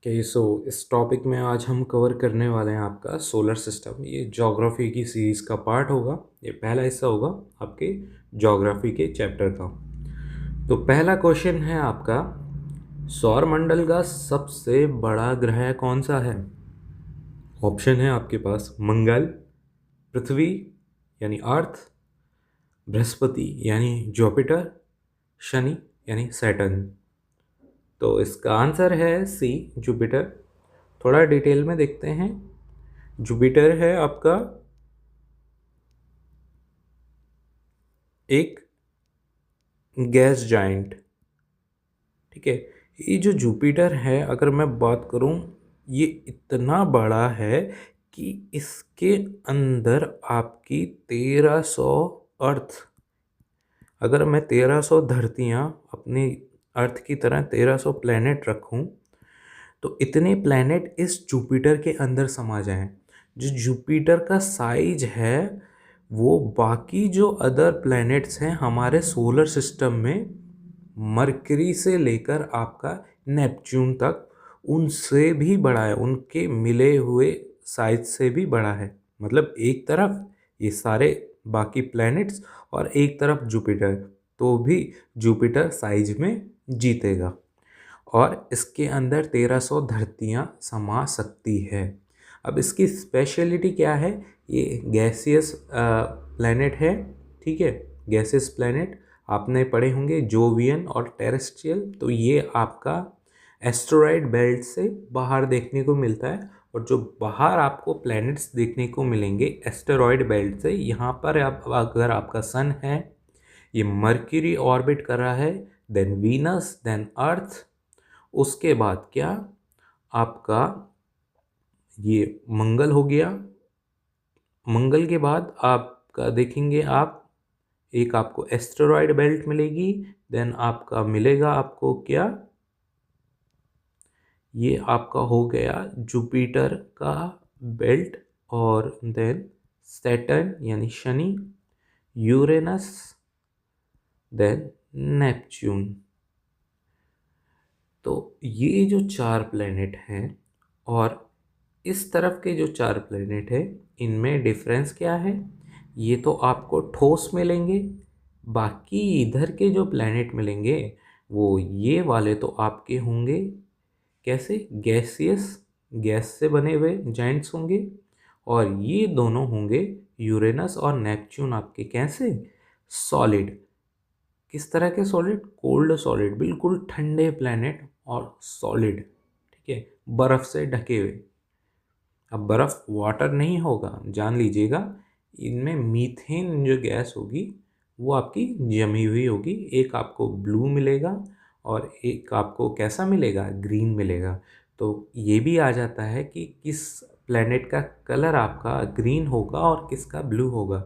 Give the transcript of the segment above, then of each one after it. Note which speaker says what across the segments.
Speaker 1: सो इस टॉपिक में आज हम कवर करने वाले हैं आपका सोलर सिस्टम। ये ज्योग्राफी की सीरीज़ का पार्ट होगा। ये पहला हिस्सा होगा आपके ज्योग्राफी के चैप्टर का। तो पहला क्वेश्चन है आपका, सौर मंडल का सबसे बड़ा ग्रह कौन सा है? ऑप्शन है आपके पास मंगल, पृथ्वी यानी अर्थ, बृहस्पति यानी जुपिटर, शनि यानी सैटर्न। तो इसका आंसर है सी, जुपिटर। थोड़ा डिटेल में देखते हैं। जुपिटर है आपका एक गैस जाइंट। ठीक है, ये जो जुपिटर है, अगर मैं बात करूं, ये इतना बड़ा है कि इसके अंदर आपकी 1300 अर्थ, अगर मैं 1300 धरतियां अपनी अर्थ की तरह 1300 प्लेनेट रखूं, तो इतने प्लेनेट इस जुपिटर के अंदर समा जाएं। जो जुपिटर का साइज है वो बाकी जो अदर प्लैनेट्स हैं हमारे सोलर सिस्टम में, मरकरी से लेकर आपका नेपच्यून तक, उनसे भी बड़ा है, उनके मिले हुए साइज से भी बड़ा है। मतलब एक तरफ ये सारे बाकी प्लैनेट्स और एक तरफ जुपिटर, तो भी जुपिटर साइज में जीतेगा और इसके अंदर 1300 धरतियां समा सकती है। अब इसकी स्पेशलिटी क्या है? ये गैसियस प्लैनेट है। ठीक है, गैसियस प्लैनेट आपने पढ़े होंगे, जोवियन और टेरेस्ट्रियल। तो ये आपका एस्टेरॉयड बेल्ट से बाहर देखने को मिलता है। और जो बाहर आपको प्लैनेट्स देखने को मिलेंगे एस्टेरॉयड बेल्ट से, यहाँ पर आप अगर आपका सन है, ये मर्क्यूरी ऑर्बिट कर रहा है, देन वीनस, देन अर्थ, उसके बाद क्या आपका ये मंगल हो गया। मंगल के बाद आपका देखेंगे आप, एक आपको एस्टेरॉयड बेल्ट मिलेगी, देन आपका मिलेगा आपको क्या, ये आपका हो गया जुपिटर का बेल्ट, और देन सैटर्न यानी शनि, यूरेनस, देन नेपच्यून। तो ये जो चार प्लेनेट हैं और इस तरफ के जो चार प्लेनेट हैं, इनमें डिफरेंस क्या है? ये तो आपको ठोस मिलेंगे, बाकी इधर के जो प्लेनेट मिलेंगे वो ये वाले तो आपके होंगे कैसे, गैसियस, गैस से बने हुए जाइंट्स होंगे। और ये दोनों होंगे यूरेनस और नेपच्यून आपके कैसे, सॉलिड। किस तरह के सॉलिड? कोल्ड सॉलिड, बिल्कुल ठंडे प्लेनेट और सॉलिड। ठीक है, बर्फ़ से ढके हुए। अब बर्फ़ वाटर नहीं होगा, जान लीजिएगा। इनमें मीथेन जो गैस होगी वो आपकी जमी हुई होगी। एक आपको ब्लू मिलेगा और एक आपको कैसा मिलेगा, ग्रीन मिलेगा। तो ये भी आ जाता है कि किस प्लेनेट का कलर आपका ग्रीन होगा और किसका ब्लू होगा।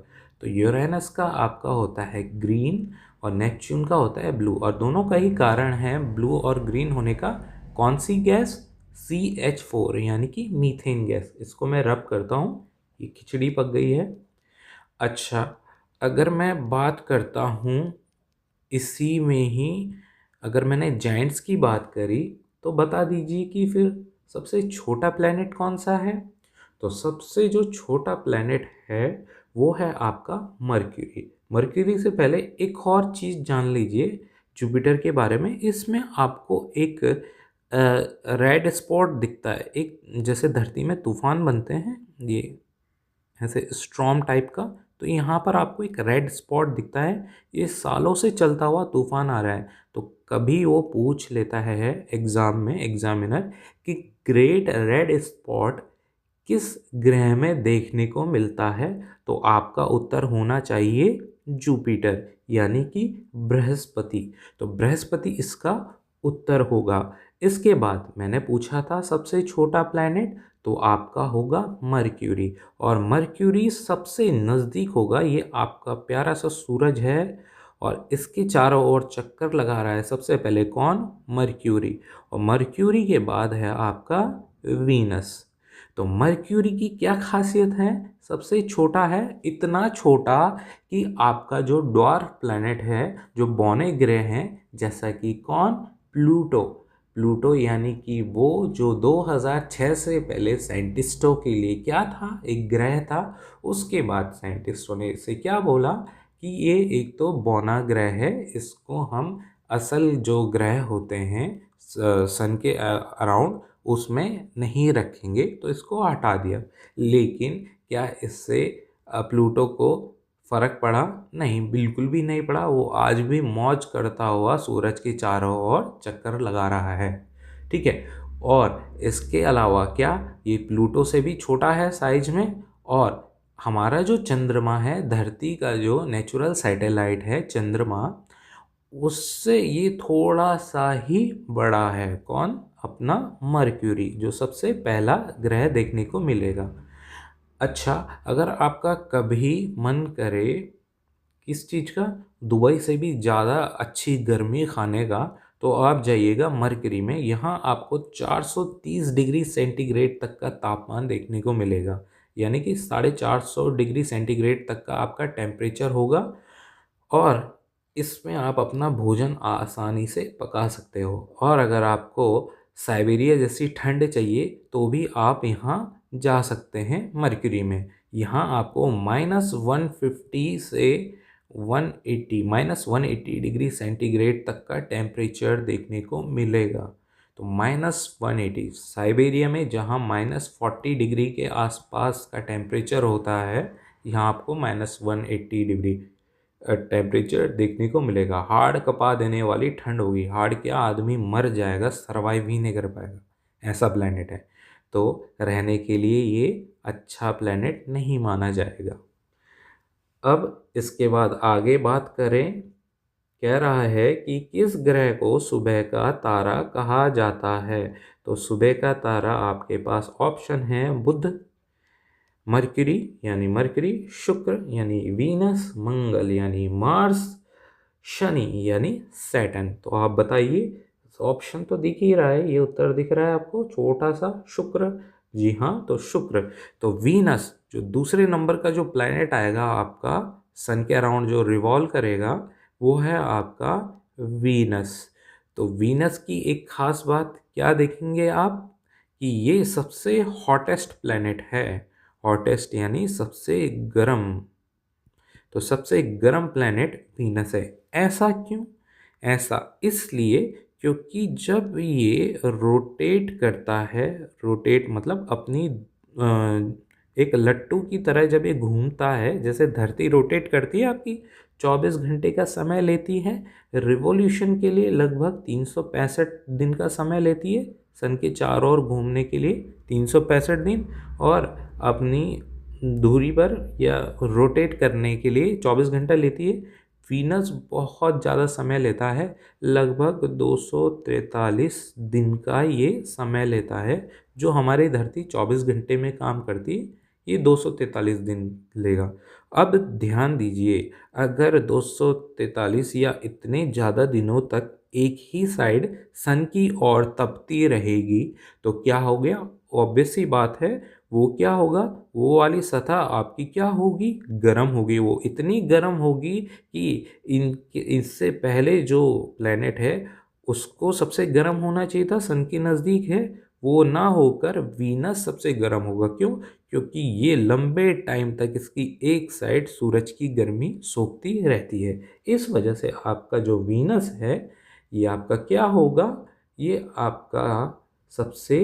Speaker 1: तो यूरेनस का आपका होता है ग्रीन और नेपच्यून का होता है ब्लू। और दोनों का ही कारण है ब्लू और ग्रीन होने का, कौन सी गैस? CH4 यानी कि मीथेन गैस। इसको मैं रब करता हूँ, ये खिचड़ी पक गई है। अच्छा, अगर मैं बात करता हूँ इसी में ही, अगर मैंने जाइंट्स की बात करी, तो बता दीजिए कि फिर सबसे छोटा प्लेनेट कौन सा है? तो सबसे जो छोटा प्लेनेट है वो है आपका मर्क्यूरी। मर्क्यूरी से पहले एक और चीज़ जान लीजिए जुपिटर के बारे में। इसमें आपको एक रेड स्पॉट दिखता है, एक जैसे धरती में तूफान बनते हैं ये ऐसे स्ट्रॉम टाइप का, तो यहाँ पर आपको एक रेड स्पॉट दिखता है। ये सालों से चलता हुआ तूफान आ रहा है। तो कभी वो पूछ लेता है एग्ज़ाम में एग्जामिनर कि ग्रेट रेड स्पॉट किस ग्रह में देखने को मिलता है, तो आपका उत्तर होना चाहिए जुपिटर यानी कि बृहस्पति। तो बृहस्पति इसका उत्तर होगा। इसके बाद मैंने पूछा था सबसे छोटा प्लैनेट, तो आपका होगा मर्क्यूरी। और मर्क्यूरी सबसे नज़दीक होगा, ये आपका प्यारा सा सूरज है और इसके चारों ओर चक्कर लगा रहा है सबसे पहले कौन? मर्क्यूरी। और मर्क्यूरी के बाद है आपका वीनस। तो मर्क्यूरी की क्या खासियत है? सबसे छोटा है, इतना छोटा कि आपका जो ड्वार्फ प्लैनेट है, जो बौने ग्रह हैं, जैसा कि कौन? प्लूटो। प्लूटो यानी कि वो जो 2006 से पहले साइंटिस्टों के लिए क्या था, एक ग्रह था। उसके बाद साइंटिस्टों ने इसे क्या बोला कि ये एक तो बौना ग्रह है, इसको हम असल जो ग्रह होते हैं सन के अराउंड उसमें नहीं रखेंगे, तो इसको हटा दिया। लेकिन क्या इससे प्लूटो को फर्क पड़ा? नहीं, बिल्कुल भी नहीं पड़ा। वो आज भी मौज करता हुआ सूरज के चारों ओर चक्कर लगा रहा है। ठीक है। और इसके अलावा क्या ये प्लूटो से भी छोटा है साइज में, और हमारा जो चंद्रमा है, धरती का जो नेचुरल सैटेलाइट है चंद्रमा, उससे ये थोड़ा सा ही बड़ा है। कौन? अपना मर्क्यूरी, जो सबसे पहला ग्रह देखने को मिलेगा। अच्छा, अगर आपका कभी मन करे किस चीज़ का, दुबई से भी ज़्यादा अच्छी गर्मी खाने का, तो आप जाइएगा मरकरी में। यहाँ आपको 430 डिग्री सेंटीग्रेड तक का तापमान देखने को मिलेगा, यानी कि 450 डिग्री सेंटीग्रेड तक का आपका टेम्परेचर होगा। और इसमें आप अपना भोजन आसानी से पका सकते हो। और अगर आपको साइबेरिया जैसी ठंड चाहिए तो भी आप यहाँ जा सकते हैं मरकरी में। यहाँ आपको -150 से 180 -180 डिग्री सेंटीग्रेड तक का टेम्परेचर देखने को मिलेगा। तो -180 साइबेरिया में, जहाँ -40 डिग्री के आसपास का टेम्परेचर होता है, यहाँ आपको -180 डिग्री टेम्परेचर देखने को मिलेगा। हाड़ कपा देने वाली ठंड होगी। हाड़ क्या, आदमी मर जाएगा, सरवाइव ही नहीं कर पाएगा, ऐसा प्लेनेट है। तो रहने के लिए ये अच्छा प्लेनेट नहीं माना जाएगा। अब इसके बाद आगे बात करें, कह रहा है कि किस ग्रह को सुबह का तारा कहा जाता है। तो सुबह का तारा आपके पास ऑप्शन है: बुध, मर्क्यूरी यानी मर्क्यूरी, शुक्र यानी वीनस, मंगल यानी मार्स, शनि यानी सैटर्न। तो आप बताइए, ऑप्शन तो दिख ही रहा है, ये उत्तर दिख रहा है आपको छोटा सा, शुक्र। जी हाँ, तो शुक्र। तो वीनस जो दूसरे नंबर का जो प्लैनेट आएगा आपका सन के अराउंड जो रिवॉल्व करेगा, वो है आपका वीनस। तो वीनस की एक खास बात क्या देखेंगे आप, कि ये सबसे हॉटेस्ट प्लैनेट है। हॉटेस्ट यानी सबसे गर्म। तो सबसे गर्म प्लैनेट वीनस है। ऐसा क्यों? ऐसा इसलिए क्योंकि जब ये रोटेट करता है, रोटेट मतलब अपनी एक लट्टू की तरह जब ये घूमता है, जैसे धरती रोटेट करती है आपकी, 24 घंटे का समय लेती है रिवॉल्यूशन के लिए, लगभग 365 दिन का समय लेती है सन के चारों ओर घूमने के लिए, 365 दिन। और अपनी धुरी पर या रोटेट करने के लिए 24 घंटा लेती है। वीनस बहुत ज़्यादा समय लेता है, लगभग 243 दिन का ये समय लेता है। जो हमारी धरती 24 घंटे में काम करती है, ये 243 दिन लेगा। अब ध्यान दीजिए, अगर 243 या इतने ज़्यादा दिनों तक एक ही साइड सन की ओर तपती रहेगी, तो क्या हो गया? ऑब्वियस सी बात है, वो क्या होगा, वो वाली सतह आपकी क्या होगी? गर्म होगी। वो इतनी गर्म होगी कि इससे पहले जो प्लेनेट है उसको सबसे गर्म होना चाहिए था, सन के नज़दीक है, वो ना होकर वीनस सबसे गर्म होगा। क्यों? क्योंकि ये लंबे टाइम तक इसकी एक साइड सूरज की गर्मी सोखती रहती है। इस वजह से आपका जो वीनस है, ये आपका क्या होगा? ये आपका सबसे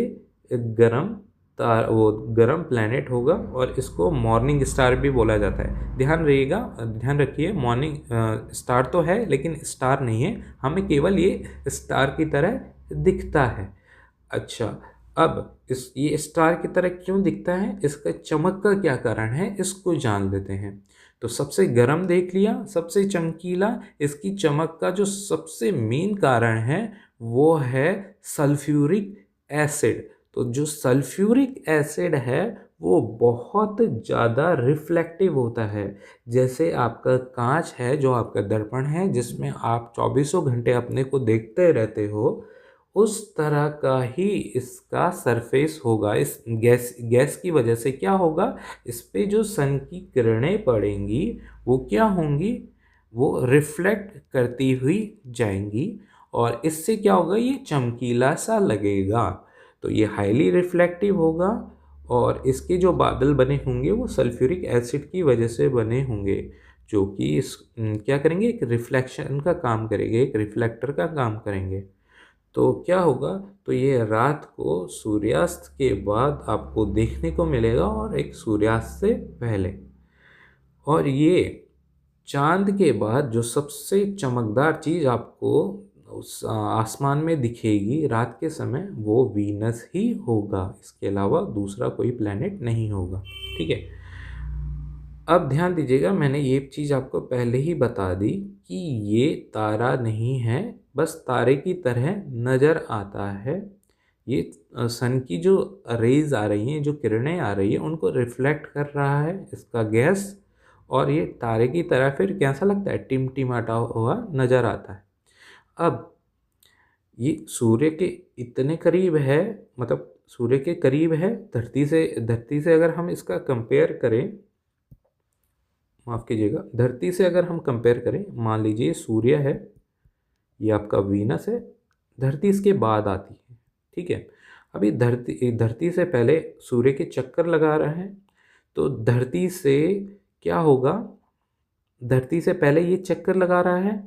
Speaker 1: गर्म वो गर्म प्लैनेट होगा, और इसको मॉर्निंग स्टार भी बोला जाता है। ध्यान रखिए, मॉर्निंग स्टार तो है लेकिन स्टार नहीं है, हमें केवल ये स्टार की तरह दिखता है। अच्छा, अब ये स्टार की तरह क्यों दिखता है, इसका चमक का क्या कारण है, इसको जान लेते हैं। तो सबसे गर्म देख लिया, सबसे चमकीला, इसकी चमक का जो सबसे मेन कारण है वो है सल्फ्यूरिक एसिड। तो जो सल्फ्यूरिक एसिड है वो बहुत ज़्यादा रिफ्लेक्टिव होता है। जैसे आपका कांच है, जो आपका दर्पण है जिसमें आप चौबीसों घंटे अपने को देखते रहते हो, उस तरह का ही इसका सरफेस होगा। इस गैस की वजह से क्या होगा, इस पे जो सन की किरणें पड़ेंगी वो क्या होंगी, वो रिफ्लेक्ट करती हुई जाएंगी। और इससे क्या होगा, ये चमकीला सा लगेगा। तो ये हाईली रिफ्लेक्टिव होगा और इसके जो बादल बने होंगे वो सल्फ्यूरिक एसिड की वजह से बने होंगे, जो कि इस क्या करेंगे, एक रिफ्लेक्शन का काम करेंगे, एक रिफ्लेक्टर का काम करेंगे। तो क्या होगा, तो ये रात को सूर्यास्त के बाद आपको देखने को मिलेगा और एक सूर्यास्त से पहले। और ये चांद के बाद जो सबसे चमकदार चीज़ आपको उस आसमान में दिखेगी रात के समय, वो वीनस ही होगा। इसके अलावा दूसरा कोई प्लैनेट नहीं होगा। ठीक है, अब ध्यान दीजिएगा, मैंने ये चीज़ आपको पहले ही बता दी कि ये तारा नहीं है, बस तारे की तरह नज़र आता है। ये सन की जो रेज आ रही हैं, जो किरणें आ रही हैं, उनको रिफ्लेक्ट कर रहा है इसका गैस, और ये तारे की तरह फिर कैसा लगता है, टिमटिमाता हुआ नज़र आता है। अब ये सूर्य के इतने करीब है, मतलब सूर्य के करीब है धरती से अगर हम इसका कंपेयर करें, माफ़ कीजिएगा, धरती से अगर हम कंपेयर करें, मान लीजिए सूर्य है, ये आपका वीनस है, धरती इसके बाद आती है। ठीक है, अभी धरती से पहले सूर्य के चक्कर लगा रहे हैं, तो धरती से क्या होगा, धरती से पहले ये चक्कर लगा रहा है,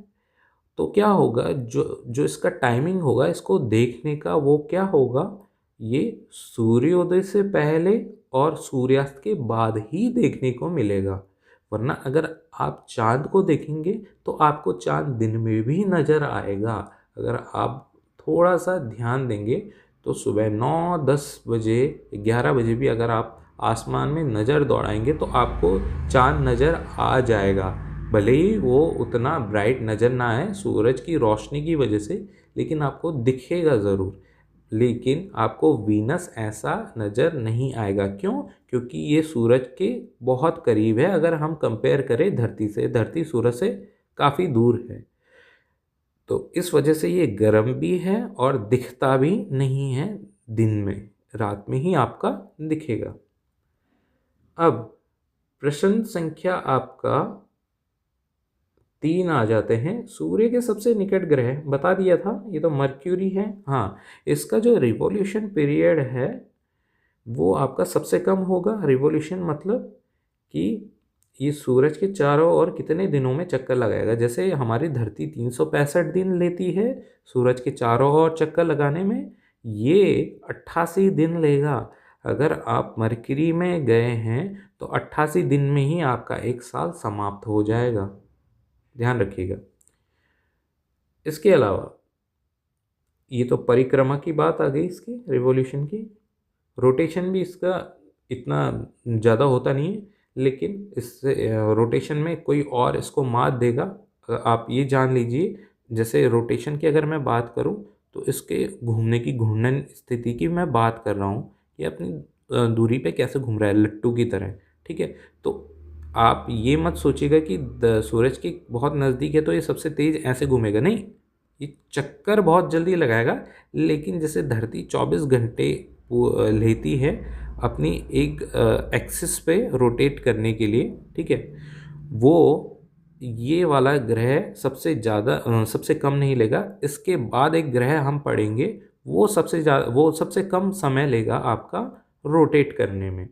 Speaker 1: तो क्या होगा, जो जो इसका टाइमिंग होगा इसको देखने का, वो क्या होगा, ये सूर्योदय से पहले और सूर्यास्त के बाद ही देखने को मिलेगा। वरना अगर आप चाँद को देखेंगे तो आपको चाँद दिन में भी नज़र आएगा। अगर आप थोड़ा सा ध्यान देंगे तो सुबह 9-10 बजे 11 बजे भी अगर आप आसमान में नज़र दौड़ाएंगे तो आपको चाँद नज़र आ जाएगा। भले ही वो उतना ब्राइट नज़र ना आए सूरज की रोशनी की वजह से, लेकिन आपको दिखेगा ज़रूर। लेकिन आपको वीनस ऐसा नज़र नहीं आएगा। क्यों? क्योंकि ये सूरज के बहुत करीब है। अगर हम कंपेयर करें धरती से, धरती सूरज से काफ़ी दूर है, तो इस वजह से ये गर्म भी है और दिखता भी नहीं है दिन में, रात में ही आपका दिखेगा। अब प्रश्न संख्या आपका 3 आ जाते हैं। सूर्य के सबसे निकट ग्रह बता दिया था, ये तो मर्क्यूरी है। हाँ, इसका जो रिवॉल्यूशन पीरियड है वो आपका सबसे कम होगा। रिवॉल्यूशन मतलब कि ये सूरज के चारों ओर कितने दिनों में चक्कर लगाएगा। जैसे हमारी धरती 365 दिन लेती है सूरज के चारों ओर चक्कर लगाने में, ये 88 दिन लेगा। अगर आप मरकरी में गए हैं तो 88 दिन में ही आपका एक साल समाप्त हो जाएगा, ध्यान रखिएगा। इसके अलावा ये तो परिक्रमा की बात आ गई, इसकी रिवॉल्यूशन की। रोटेशन भी इसका इतना ज़्यादा होता नहीं है, लेकिन इससे रोटेशन में कोई और इसको मात देगा। आप ये जान लीजिए, जैसे रोटेशन की अगर मैं बात करूं तो इसके घूमने की घूर्णन स्थिति की मैं बात कर रहा हूं कि अपनी दूरी पे कैसे घूम रहा है, लट्टू की तरह। ठीक है, तो आप ये मत सोचिएगा कि सूरज के बहुत नज़दीक है तो ये सबसे तेज़ ऐसे घूमेगा, नहीं। ये चक्कर बहुत जल्दी लगाएगा, लेकिन जैसे धरती 24 घंटे लेती है अपनी एक एक्सिस पे रोटेट करने के लिए, ठीक है, वो ये वाला ग्रह सबसे ज़्यादा सबसे कम नहीं लेगा। इसके बाद एक ग्रह हम पढ़ेंगे, वो सबसे कम समय लेगा आपका रोटेट करने में।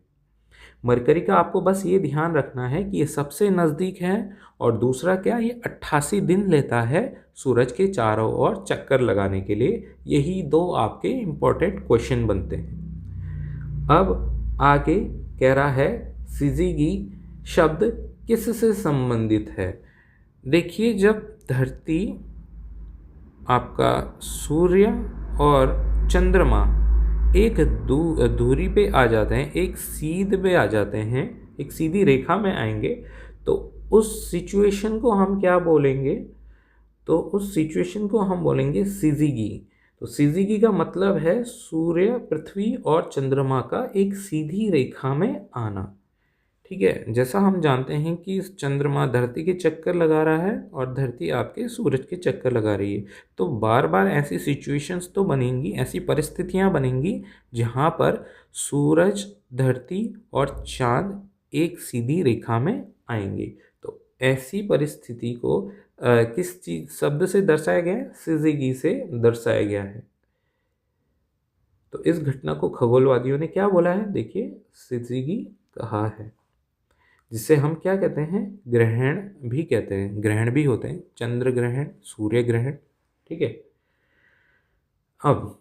Speaker 1: मरकरी का आपको बस ये ध्यान रखना है कि ये सबसे नज़दीक है, और दूसरा क्या, ये 88 दिन लेता है सूरज के चारों ओर चक्कर लगाने के लिए। यही दो आपके इम्पोर्टेंट क्वेश्चन बनते हैं। अब आगे कह रहा है सिज़िगी शब्द किससे संबंधित है। देखिए, जब धरती, आपका सूर्य और चंद्रमा एक दूरी पे आ जाते हैं, एक सीध पे आ जाते हैं, एक सीधी रेखा में आएंगे, तो उस सिचुएशन को हम क्या बोलेंगे, तो उस सिचुएशन को हम बोलेंगे सिज़िगी। तो सिज़िगी का मतलब है सूर्य, पृथ्वी और चंद्रमा का एक सीधी रेखा में आना। ठीक है, जैसा हम जानते हैं कि चंद्रमा धरती के चक्कर लगा रहा है और धरती आपके सूरज के चक्कर लगा रही है, तो बार बार ऐसी सिचुएशंस तो बनेंगी, ऐसी परिस्थितियां बनेंगी जहां पर सूरज, धरती और चांद एक सीधी रेखा में आएंगे। तो ऐसी परिस्थिति को किस चीज शब्द से दर्शाया गया है? सिजिगी से दर्शाया गया है। तो इस घटना को खगोलवादियों ने क्या बोला है? देखिए, सिजिगी कहा है, जिसे हम क्या कहते हैं? ग्रहण भी कहते हैं। ग्रहण भी होते हैं, चंद्र ग्रहण, सूर्य ग्रहण। ठीक है। अब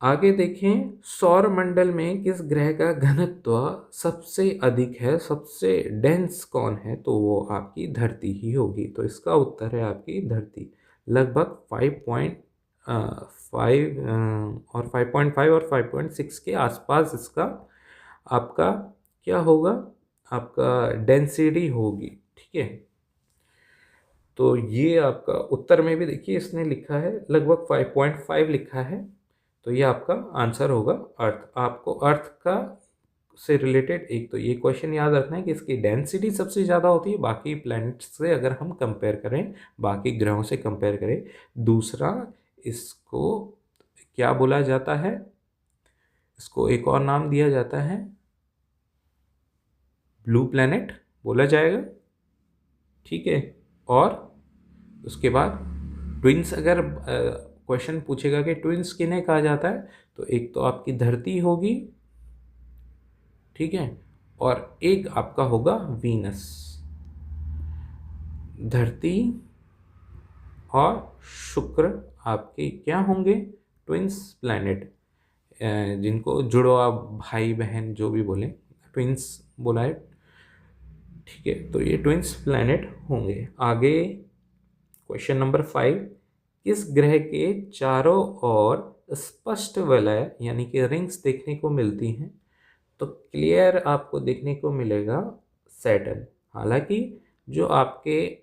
Speaker 1: आगे देखें, सौर मंडल में किस ग्रह का घनत्व सबसे अधिक है, सबसे डेंस कौन है? तो वो आपकी धरती ही होगी। तो इसका उत्तर है आपकी धरती। लगभग 5.5 और 5.5 और 5.6 के आसपास इसका आपका क्या होगा? आपका डेंसिटी होगी। ठीक है। तो ये आपका उत्तर में भी देखिए इसने लिखा है लगभग 5.5 लिखा है। तो ये आपका आंसर होगा अर्थ। आपको अर्थ का से रिलेटेड एक तो ये क्वेश्चन याद रखना है कि इसकी डेंसिटी सबसे ज़्यादा होती है बाकी प्लैनेट्स से, अगर हम कंपेयर करें, बाकी ग्रहों से कंपेयर करें। दूसरा, इसको क्या बोला जाता है? इसको एक और नाम दिया जाता है, ब्लू प्लैनेट बोला जाएगा। ठीक है। और उसके बाद ट्विंस, अगर क्वेश्चन पूछेगा कि ट्विंस किन्हें कहा जाता है, तो एक तो आपकी धरती होगी, ठीक है, और एक आपका होगा वीनस। धरती और शुक्र आपके क्या होंगे? ट्विंस प्लैनेट, जिनको जुड़वा भाई बहन जो भी बोले, ट्विंस बोला है। ठीक है। तो ये ट्विंस प्लैनेट होंगे। आगे क्वेश्चन नंबर 5, किस ग्रह के चारों ओर स्पष्ट वलय यानी कि रिंग्स देखने को मिलती हैं? तो क्लियर आपको देखने को मिलेगा सैटर्न। हालांकि जो आपके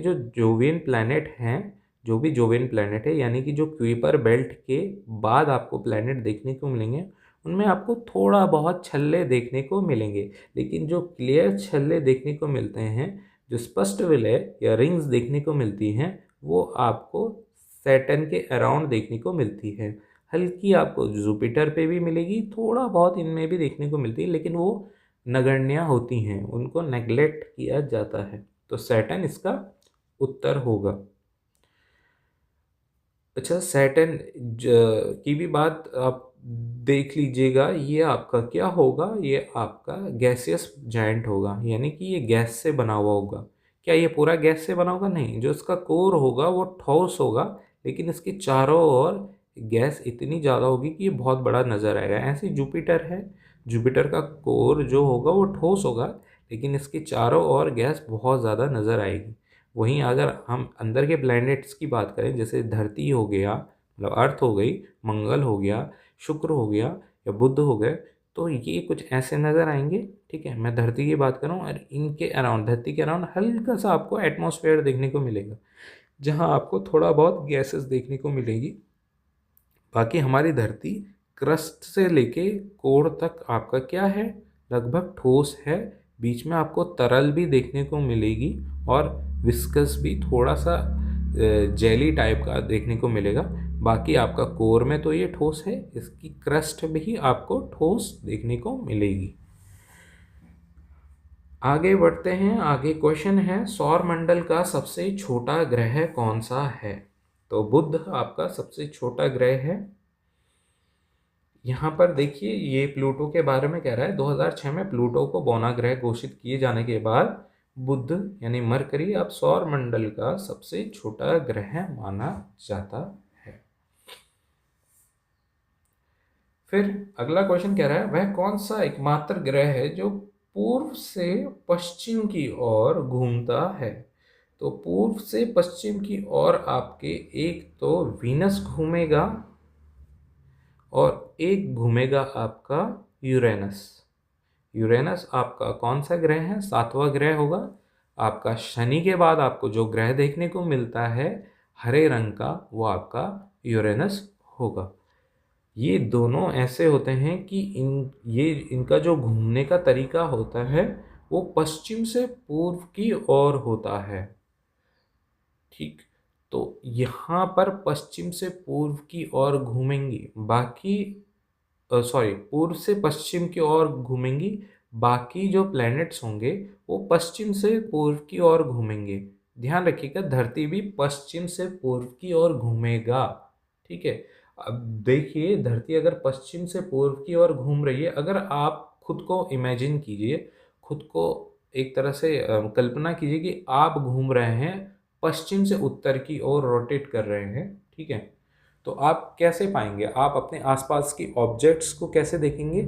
Speaker 1: जो जोवियन प्लैनेट हैं, जो भी जोवियन प्लैनेट है यानी कि जो क्यूपर बेल्ट के बाद आपको प्लैनेट देखने को मिलेंगे, उनमें आपको थोड़ा बहुत छल्ले देखने को मिलेंगे। लेकिन जो क्लियर छल्ले देखने को मिलते हैं, जो स्पष्ट विलय या रिंग्स देखने को मिलती हैं, वो आपको सैटर्न के अराउंड देखने को मिलती है। हल्की आपको जुपिटर पे भी मिलेगी, थोड़ा बहुत इनमें भी देखने को मिलती है, लेकिन वो नगण्य होती हैं, उनको नेग्लेक्ट किया जाता है। तो सैटर्न इसका उत्तर होगा। अच्छा, सैटर्न की भी बात आप देख लीजिएगा। ये आपका क्या होगा? ये आपका गैसियस जायंट होगा, यानी कि ये गैस से बना हुआ होगा। क्या ये पूरा गैस से बना होगा? नहीं, जो इसका कोर होगा वो ठोस होगा, लेकिन इसके चारों ओर गैस इतनी ज़्यादा होगी कि ये बहुत बड़ा नज़र आएगा। ऐसे जुपिटर है, जुपिटर का कोर जो होगा वो ठोस होगा, लेकिन इसके चारों ओर गैस बहुत ज़्यादा नज़र आएगी। वहीं अगर हम अंदर के प्लैनेट्स की बात करें, जैसे धरती हो गया, मतलब अर्थ हो गई, मंगल हो गया, शुक्र हो गया या बुध हो गए, तो ये कुछ ऐसे नज़र आएंगे। ठीक है, मैं धरती की बात कर रहा हूँ, और इनके अराउंड, धरती के अराउंड हल्का सा आपको एटमॉस्फेयर देखने को मिलेगा, जहाँ आपको थोड़ा बहुत गैसेस देखने को मिलेगी। बाकी हमारी धरती क्रस्ट से लेके कोर तक आपका क्या है? लगभग ठोस है। बीच में आपको तरल भी देखने को मिलेगी, और विस्कस भी थोड़ा सा जेली टाइप का देखने को मिलेगा। बाकी आपका कोर में तो ये ठोस है, इसकी क्रस्ट भी आपको ठोस देखने को मिलेगी। आगे बढ़ते हैं। आगे क्वेश्चन है, सौर मंडल का सबसे छोटा ग्रह कौन सा है? तो बुध आपका सबसे छोटा ग्रह है। यहाँ पर देखिए, ये प्लूटो के बारे में कह रहा है। 2006 में प्लूटो को बौना ग्रह घोषित किए जाने के बाद बुध यानी मरकरी अब सौर मंडल का सबसे छोटा ग्रह माना जाता है। फिर अगला क्वेश्चन कह रहा है, वह कौन सा एकमात्र ग्रह है जो पूर्व से पश्चिम की ओर घूमता है? तो पूर्व से पश्चिम की ओर आपके एक तो वीनस घूमेगा, और एक घूमेगा आपका यूरेनस। यूरेनस आपका कौन सा ग्रह है? 7वां ग्रह होगा आपका। शनि के बाद आपको जो ग्रह देखने को मिलता है हरे रंग का, वो आपका यूरेनस होगा। ये दोनों ऐसे होते हैं कि इनका जो घूमने का तरीका होता है वो पश्चिम से पूर्व की ओर होता है। ठीक। तो यहाँ पर पश्चिम से पूर्व की ओर घूमेंगी, बाकी सॉरी, पूर्व से पश्चिम की ओर घूमेंगी। बाकी जो प्लैनेट्स होंगे वो पश्चिम से पूर्व की ओर घूमेंगे। ध्यान रखिएगा, धरती भी पश्चिम से पूर्व की ओर घूमेगा। ठीक है, अब देखिए, धरती अगर पश्चिम से पूर्व की ओर घूम रही है, अगर आप खुद को इमेजिन कीजिए, खुद को एक तरह से कल्पना कीजिए कि आप घूम रहे हैं, पश्चिम से उत्तर की ओर रोटेट कर रहे हैं। ठीक है, तो आप कैसे पाएंगे, आप अपने आसपास की ऑब्जेक्ट्स को कैसे देखेंगे?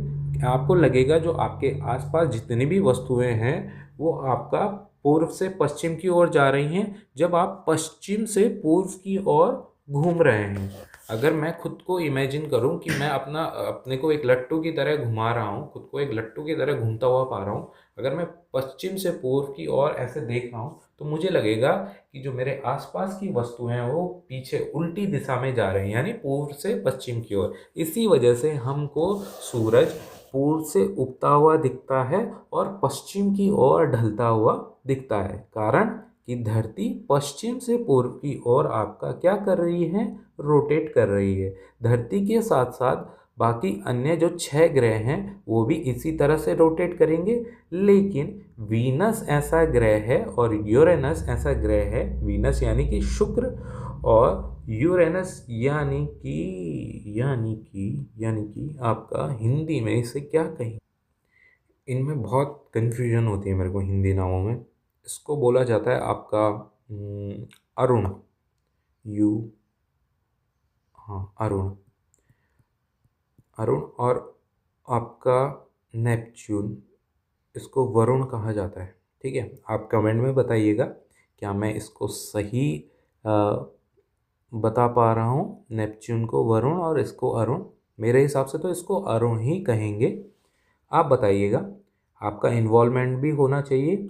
Speaker 1: आपको लगेगा जो आपके आसपास जितनी भी वस्तुएं हैं वो आपका पूर्व से पश्चिम की ओर जा रही हैं, जब आप पश्चिम से पूर्व की ओर घूम रहे हैं। अगर मैं खुद को इमेजिन करूं कि मैं अपने को एक लट्टू की तरह घुमा रहा हूं, खुद को एक लट्टू की तरह घूमता हुआ पा रहा हूं, अगर मैं पश्चिम से पूर्व की ओर ऐसे देख रहा हूं, तो मुझे लगेगा कि जो मेरे आसपास की वस्तुएं हैं वो पीछे उल्टी दिशा में जा रही हैं, यानी पूर्व से पश्चिम की ओर। इसी वजह से हमको सूरज पूर्व से उगता हुआ दिखता है और पश्चिम की ओर ढलता हुआ दिखता है, कारण कि धरती पश्चिम से पूर्व की ओर आपका क्या कर रही है, रोटेट कर रही है। धरती के साथ साथ बाकी अन्य जो 6 ग्रह हैं वो भी इसी तरह से रोटेट करेंगे, लेकिन वीनस ऐसा ग्रह है और यूरेनस ऐसा ग्रह है, वीनस यानी कि शुक्र और यूरेनस यानी कि आपका हिंदी में इसे क्या कहें, इनमें बहुत कन्फ्यूजन होती है मेरे को हिंदी नामों में। इसको बोला जाता है आपका अरुण, यू, हाँ अरुण, अरुण, और आपका नेपच्यून, इसको वरुण कहा जाता है। ठीक है, आप कमेंट में बताइएगा क्या मैं इसको सही बता पा रहा हूँ, नेपच्यून को वरुण और इसको अरुण। मेरे हिसाब से तो इसको अरुण ही कहेंगे, आप बताइएगा। आपका इन्वॉल्वमेंट भी होना चाहिए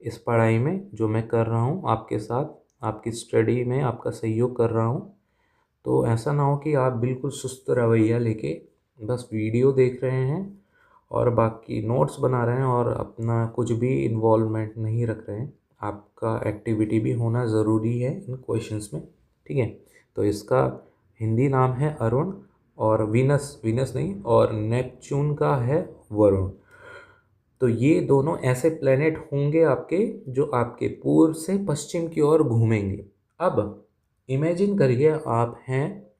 Speaker 1: इस पढ़ाई में जो मैं कर रहा हूँ आपके साथ, आपकी स्टडी में आपका सहयोग कर रहा हूँ। तो ऐसा ना हो कि आप बिल्कुल सुस्त रवैया लेके बस वीडियो देख रहे हैं और बाकी नोट्स बना रहे हैं और अपना कुछ भी इन्वॉल्वमेंट नहीं रख रहे हैं। आपका एक्टिविटी भी होना ज़रूरी है इन क्वेश्चंस में। ठीक है, तो इसका हिंदी नाम है अरुण, और वीनस, वीनस नहीं, और नेपच्यून का है वरुण। तो ये दोनों ऐसे प्लेनेट होंगे आपके जो आपके पूर्व से पश्चिम की ओर घूमेंगे। अब इमेजिन करिए आप हैं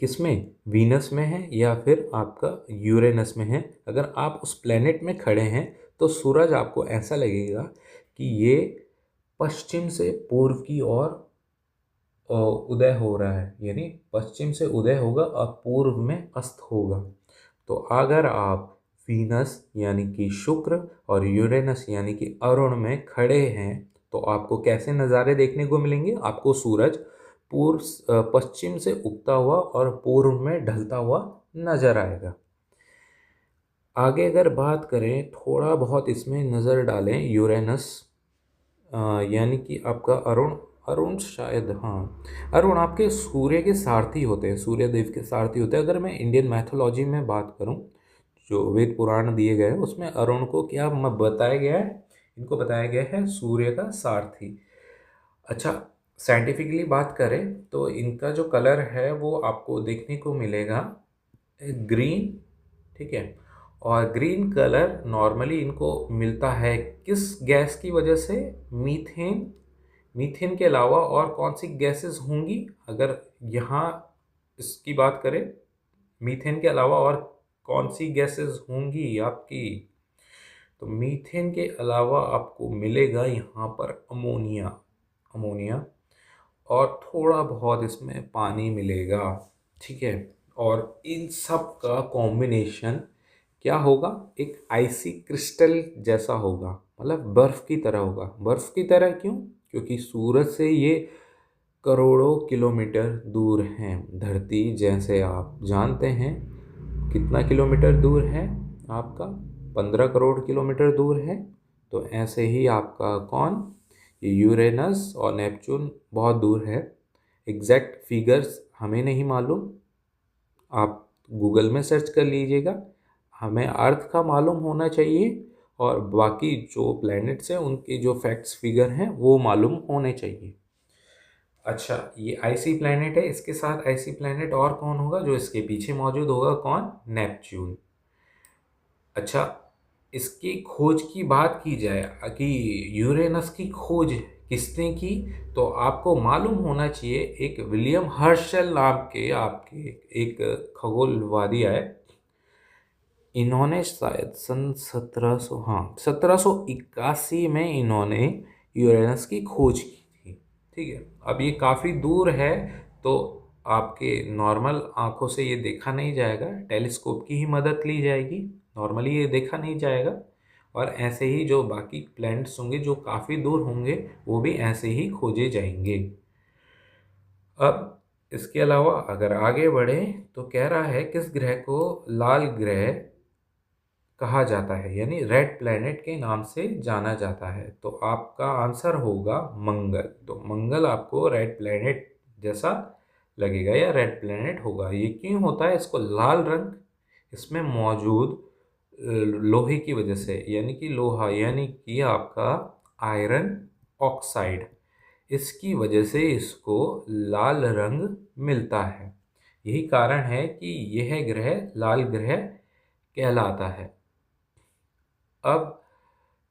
Speaker 1: किसमें, वीनस में है या फिर आपका यूरेनस में है। अगर आप उस प्लेनेट में खड़े हैं तो सूरज आपको ऐसा लगेगा कि ये पश्चिम से पूर्व की ओर उदय हो रहा है, यानी पश्चिम से उदय होगा और पूर्व में अस्त होगा। तो अगर आप वीनस यानी कि शुक्र और यूरेनस यानी कि अरुण में खड़े हैं तो आपको कैसे नज़ारे देखने को मिलेंगे? आपको सूरज पश्चिम से उगता हुआ और पूर्व में ढलता हुआ नजर आएगा। आगे अगर बात करें, थोड़ा बहुत इसमें नज़र डालें, यूरेनस यानी कि आपका अरुण, अरुण शायद, हाँ अरुण आपके सूर्य के सारथी होते हैं, सूर्य देव के सारथी होते हैं। अगर मैं इंडियन मैथोलॉजी में बात करूं, जो वेद पुराण दिए गए हैं उसमें अरुण को क्या बताया गया है, इनको बताया गया है सूर्य का सारथी। अच्छा, साइंटिफिकली बात करें तो इनका जो कलर है वो आपको देखने को मिलेगा ग्रीन। ठीक है, और ग्रीन कलर नॉर्मली इनको मिलता है किस गैस की वजह से? मीथेन। मीथेन के अलावा और कौन सी गैसेस होंगी? अगर यहाँ इसकी बात करें, मीथेन के अलावा और कौन सी गैसेस होंगी आपकी? तो मीथेन के अलावा आपको मिलेगा यहाँ पर अमोनिया, अमोनिया, और थोड़ा बहुत इसमें पानी मिलेगा। ठीक है, और इन सब का कॉम्बिनेशन क्या होगा? एक आइसी क्रिस्टल जैसा होगा, मतलब बर्फ़ की तरह होगा। बर्फ़ की तरह क्यों? क्योंकि सूरज से ये करोड़ों किलोमीटर दूर हैं। धरती जैसे आप जानते हैं कितना किलोमीटर दूर है आपका? 15 करोड़ किलोमीटर दूर है। तो ऐसे ही आपका कौन, ये यूरेनस और नेपच्यून बहुत दूर है। एग्जैक्ट फिगर्स हमें नहीं मालूम, आप गूगल में सर्च कर लीजिएगा। हमें अर्थ का मालूम होना चाहिए और बाकी जो प्लैनेट्स हैं उनके जो फैक्ट्स फिगर हैं वो मालूम होने चाहिए। अच्छा, ये आईसी प्लैनेट है, इसके साथ आईसी प्लैनेट और कौन होगा जो इसके पीछे मौजूद होगा? कौन? नेपच्यून। अच्छा, इसकी खोज की बात की जाए कि यूरेनस की खोज किसने की? तो आपको मालूम होना चाहिए, एक विलियम हर्शल नाम के आपके एक खगोलवादी आए। इन्होंने शायद सन 1781 में इन्होंने यूरेनस की खोज की थी। ठीक है, अब ये काफ़ी दूर है, तो आपके नॉर्मल आंखों से ये देखा नहीं जाएगा, टेलीस्कोप की ही मदद ली जाएगी। नॉर्मली ये देखा नहीं जाएगा। और ऐसे ही जो बाकी प्लैनेट्स होंगे जो काफ़ी दूर होंगे, वो भी ऐसे ही खोजे जाएंगे। अब इसके अलावा अगर आगे बढ़े तो कह रहा है किस ग्रह को लाल ग्रह कहा जाता है, यानी रेड प्लैनेट के नाम से जाना जाता है। तो आपका आंसर होगा मंगल। तो मंगल आपको रेड प्लैनेट जैसा लगेगा या रेड प्लैनेट होगा। ये क्यों होता है? इसको लाल रंग इसमें मौजूद लोहे की वजह से, यानी कि लोहा यानी कि आपका आयरन ऑक्साइड, इसकी वजह से इसको लाल रंग मिलता है। यही कारण है कि यह ग्रह लाल ग्रह कहलाता है। अब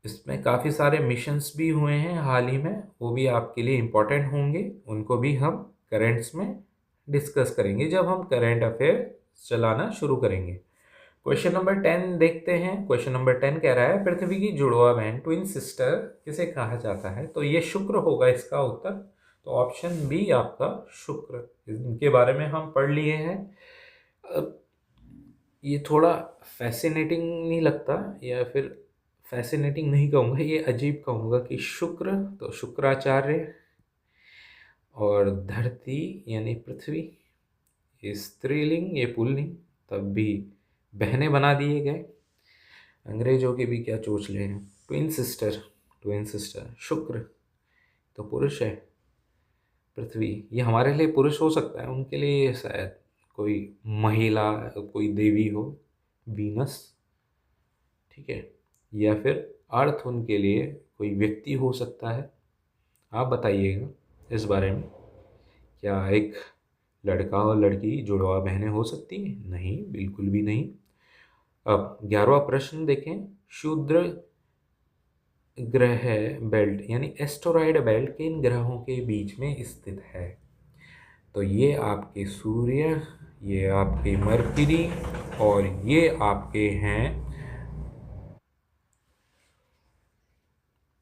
Speaker 1: इसमें काफ़ी सारे मिशंस भी हुए हैं हाल ही में, वो भी आपके लिए इम्पोर्टेंट होंगे। उनको भी हम करेंट्स में डिस्कस करेंगे जब हम करेंट अफेयर चलाना शुरू करेंगे। क्वेश्चन नंबर 10 देखते हैं। क्वेश्चन नंबर 10 कह रहा है पृथ्वी की जुड़वा बहन ट्विन सिस्टर किसे कहा जाता है? तो ये शुक्र होगा इसका उत्तर। तो ऑप्शन बी आपका शुक्र, इनके बारे में हम पढ़ लिए हैं। अब ये थोड़ा फैसिनेटिंग नहीं लगता, या फिर फैसिनेटिंग नहीं कहूँगा, ये अजीब कहूँगा कि शुक्र तो शुक्राचार्य और धरती यानी पृथ्वी, ये स्त्रीलिंग ये पुल्लिंग, तब भी बहनें बना दिए गए। अंग्रेजों के भी क्या चोच ले हैं। ट्विन सिस्टर शुक्र तो पुरुष है, पृथ्वी ये हमारे लिए पुरुष हो सकता है, उनके लिए शायद कोई महिला कोई देवी हो, वीनस। ठीक है, या फिर अर्थ उनके लिए कोई व्यक्ति हो सकता है। आप बताइएगा इस बारे में, क्या एक लड़का और लड़की जुड़वा बहनें हो सकती हैं? नहीं, बिल्कुल भी नहीं। अब 11वां प्रश्न देखें। क्षुद्र ग्रह बेल्ट यानी एस्टेरॉयड बेल्ट किन ग्रहों के बीच में स्थित है? तो ये आपके सूर्य, ये आपके मरकरी, और ये आपके हैं,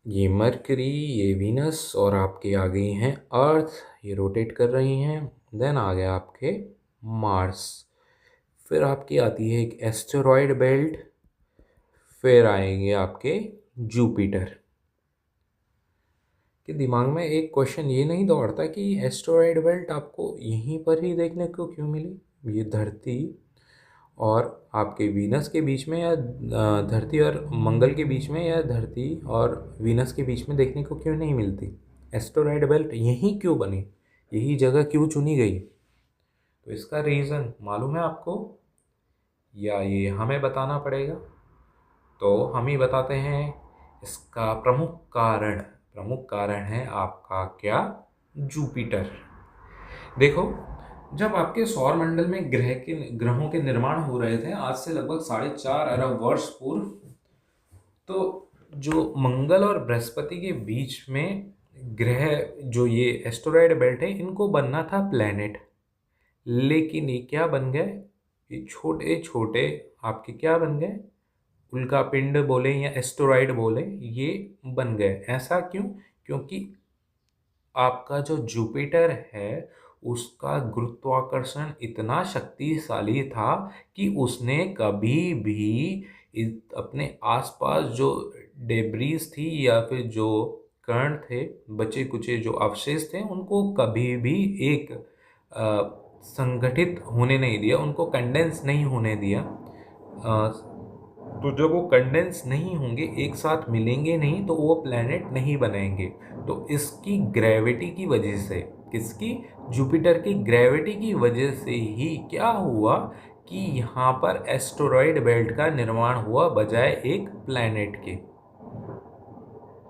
Speaker 1: ये मरकरी, ये वीनस, और आपके आ गई हैं अर्थ, ये रोटेट कर रही हैं। देन आ गया आपके मार्स। फिर आपकी आती है एक एस्टेरॉयड बेल्ट, फिर आएंगे आपके जुपिटर। कि दिमाग में एक क्वेश्चन ये नहीं दौड़ता कि एस्टेरॉयड बेल्ट आपको यहीं पर ही देखने को क्यों मिली? ये धरती और आपके वीनस के बीच में, या धरती और मंगल के बीच में, या धरती और वीनस के बीच में देखने को क्यों नहीं मिलती? एस्टेरॉयड बेल्ट यहीं क्यों बनी, यही जगह क्यों चुनी गई? तो इसका रीज़न मालूम है आपको, या ये हमें बताना पड़ेगा? तो हम ही बताते हैं। इसका प्रमुख कारण है आपका क्या? जुपिटर। देखो, जब आपके सौर मंडल में ग्रहों के निर्माण हो रहे थे आज से लगभग 4.5 अरब वर्ष पूर्व, तो जो मंगल और बृहस्पति के बीच में ग्रह, जो ये एस्टेरॉयड बेल्ट है, इनको बनना था प्लैनेट। लेकिन ये क्या बन गए? ये छोटे छोटे आपके क्या बन गए? उल्का पिंड बोले या एस्टेरॉयड बोले, ये बन गए। ऐसा क्यों? क्योंकि आपका जो जुपिटर है उसका गुरुत्वाकर्षण इतना शक्तिशाली था कि उसने कभी भी अपने आसपास जो डेब्रीज थी या फिर जो कण थे, बचे कुचे जो अवशेष थे, उनको कभी भी एक संगठित होने नहीं दिया, उनको कंडेंस नहीं होने दिया। तो जब वो कंडेंस नहीं होंगे, एक साथ मिलेंगे नहीं, तो वो प्लैनेट नहीं बनेंगे। तो इसकी ग्रेविटी की वजह से, किसकी? जुपिटर की ग्रेविटी की वजह से ही क्या हुआ कि यहाँ पर एस्टेरॉयड बेल्ट का निर्माण हुआ बजाय एक प्लैनेट के।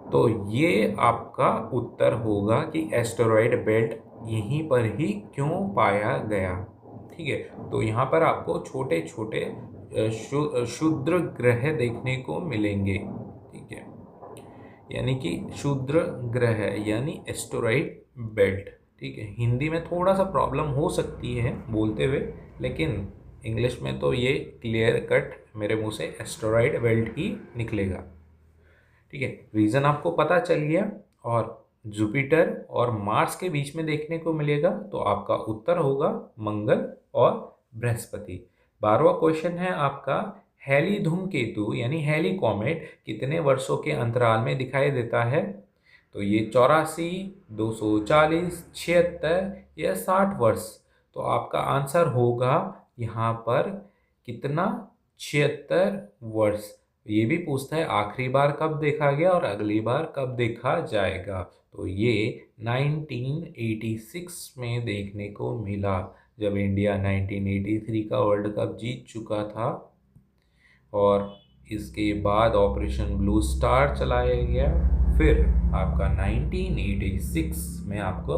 Speaker 1: तो ये आपका उत्तर होगा कि एस्टेरॉयड बेल्ट यहीं पर ही क्यों पाया गया। ठीक है, तो यहाँ पर आपको छोटे छोटे क्षुद्र ग्रह देखने को मिलेंगे। ठीक है, यानी कि क्षुद्र ग्रह यानी एस्टेरॉइड बेल्ट। ठीक है, हिंदी में थोड़ा सा प्रॉब्लम हो सकती है बोलते हुए, लेकिन इंग्लिश में तो ये क्लियर कट मेरे मुंह से एस्टेरॉइड बेल्ट ही निकलेगा। ठीक है, रीज़न आपको पता चल गया। और जुपिटर और मार्स के बीच में देखने को मिलेगा, तो आपका उत्तर होगा मंगल और बृहस्पति। 12वां क्वेश्चन है आपका, हैली धूमकेतु यानी हैली कॉमेट कितने वर्षों के अंतराल में दिखाई देता है? तो ये 84, 240, 76 या 60 वर्ष। तो आपका आंसर होगा यहाँ पर कितना, 76 वर्ष। ये भी पूछता है आखिरी बार कब देखा गया और अगली बार कब देखा जाएगा। तो ये 1986 में देखने को मिला, जब इंडिया 1983 का वर्ल्ड कप जीत चुका था। और इसके बाद ऑपरेशन ब्लू स्टार चलाया गया। फिर आपका 1986 में आपको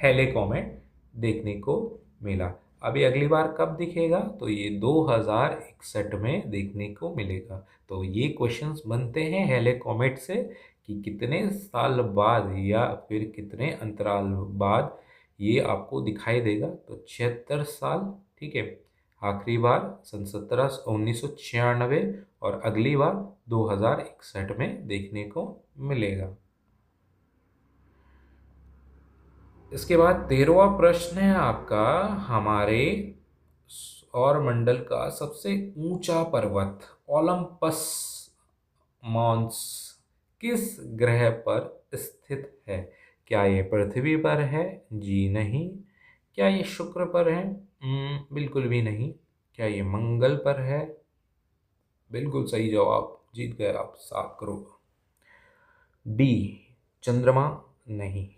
Speaker 1: हेले कॉमेट देखने को मिला। अभी अगली बार कब दिखेगा? तो ये 2061 में देखने को मिलेगा। तो ये क्वेश्चंस बनते हैं हेले कॉमेट से कि कितने साल बाद या फिर कितने अंतराल बाद ये आपको दिखाई देगा। तो 76 साल। ठीक है, आखिरी बार सन 1996 और अगली बार 2061 में देखने को मिलेगा। इसके बाद 13वां प्रश्न है आपका, हमारे सौर मंडल का सबसे ऊंचा पर्वत ओलंपस मॉन्स किस ग्रह पर स्थित है? क्या ये पृथ्वी पर है? जी नहीं। क्या ये शुक्र पर है? बिल्कुल भी नहीं। क्या ये मंगल पर है? बिल्कुल सही जवाब, जीत गए आप 7 करोड़। डी, चंद्रमा नहीं।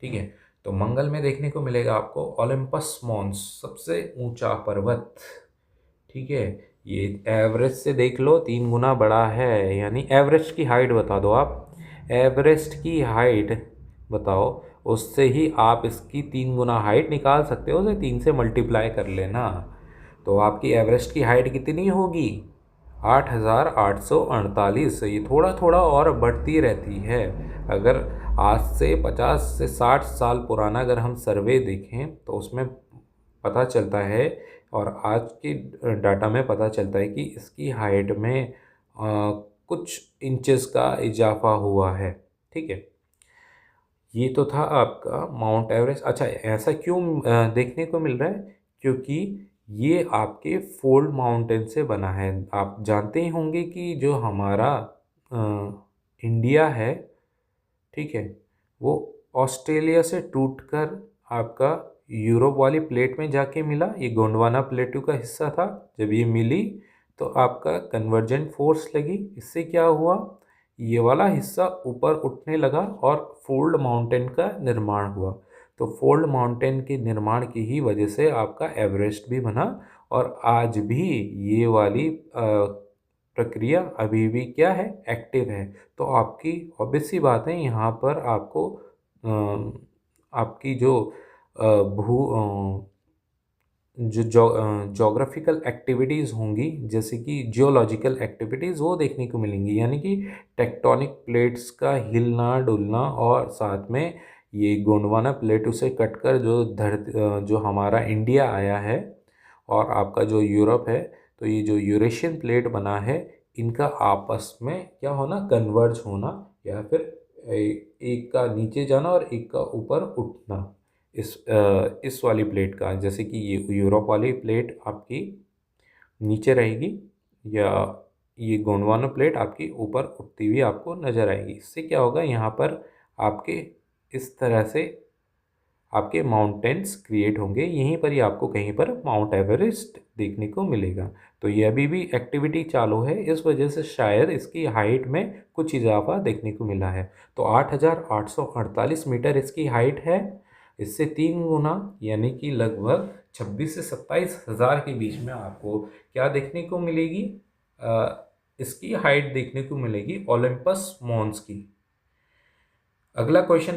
Speaker 1: ठीक है, तो मंगल में देखने को मिलेगा आपको ओलंपस मॉन्स, सबसे ऊंचा पर्वत। ठीक है, ये एवरेस्ट से देख लो 3 गुना बड़ा है। यानी एवरेस्ट की हाइट बता दो आप, एवरेस्ट की हाइट बताओ, उससे ही आप इसकी 3 गुना हाइट निकाल सकते हो। उसे 3 से मल्टीप्लाई कर लेना, तो आपकी एवरेस्ट की हाइट कितनी होगी? 8,848। ये थोड़ा थोड़ा और बढ़ती रहती है। अगर आज से 50 से 60 साल पुराना अगर हम सर्वे देखें तो उसमें पता चलता है, और आज की डाटा में पता चलता है कि इसकी हाइट में कुछ इंचेस का इजाफा हुआ है। ठीक है, ये तो था आपका माउंट एवरेस्ट। अच्छा, ऐसा क्यों देखने को मिल रहा है? क्योंकि ये आपके फोल्ड माउंटेन से बना है। आप जानते ही होंगे कि जो हमारा इंडिया है, ठीक है, वो ऑस्ट्रेलिया से टूटकर आपका यूरोप वाली प्लेट में जाके मिला। ये गोंडवाना प्लेटू का हिस्सा था। जब ये मिली तो आपका कन्वर्जेंट फोर्स लगी। इससे क्या हुआ, ये वाला हिस्सा ऊपर उठने लगा और फोल्ड माउंटेन का निर्माण हुआ। तो फोल्ड माउंटेन के निर्माण की ही वजह से आपका एवरेस्ट भी बना। और आज भी ये वाली प्रक्रिया अभी भी क्या है, एक्टिव है। तो आपकी ऑब्वियस सी बात है, यहाँ पर आपको आपकी जो भू जो जोग्राफिकल एक्टिविटीज़ होंगी, जैसे कि जियोलॉजिकल एक्टिविटीज़, वो देखने को मिलेंगी। यानी कि टेक्टोनिक प्लेट्स का हिलना डुलना, और साथ में ये गोंडवाना प्लेटू से कटकर जो हमारा इंडिया आया है और आपका जो यूरोप है, तो ये जो यूरेशियन प्लेट बना है, इनका आपस में क्या होना, कन्वर्ज होना, या फिर एक का नीचे जाना और एक का ऊपर उठना। इस वाली प्लेट का, जैसे कि ये यूरोप वाली प्लेट आपकी नीचे रहेगी, या ये गोंडवाना प्लेट आपकी ऊपर उठती हुई आपको नज़र आएगी। इससे क्या होगा, यहाँ पर आपके इस तरह से आपके माउंटेन्स क्रिएट होंगे। यहीं पर ही आपको कहीं पर माउंट एवरेस्ट देखने को मिलेगा। तो ये अभी भी एक्टिविटी चालू है, इस वजह से शायद इसकी हाइट में कुछ इजाफा देखने को मिला है। तो 8,848 मीटर इसकी हाइट है। इससे 3 गुना यानी कि लगभग 26 से 27 हज़ार के बीच में आपको क्या देखने को मिलेगी, इसकी हाइट देखने को मिलेगी ओलंपस मॉन्स की। अगला क्वेश्चन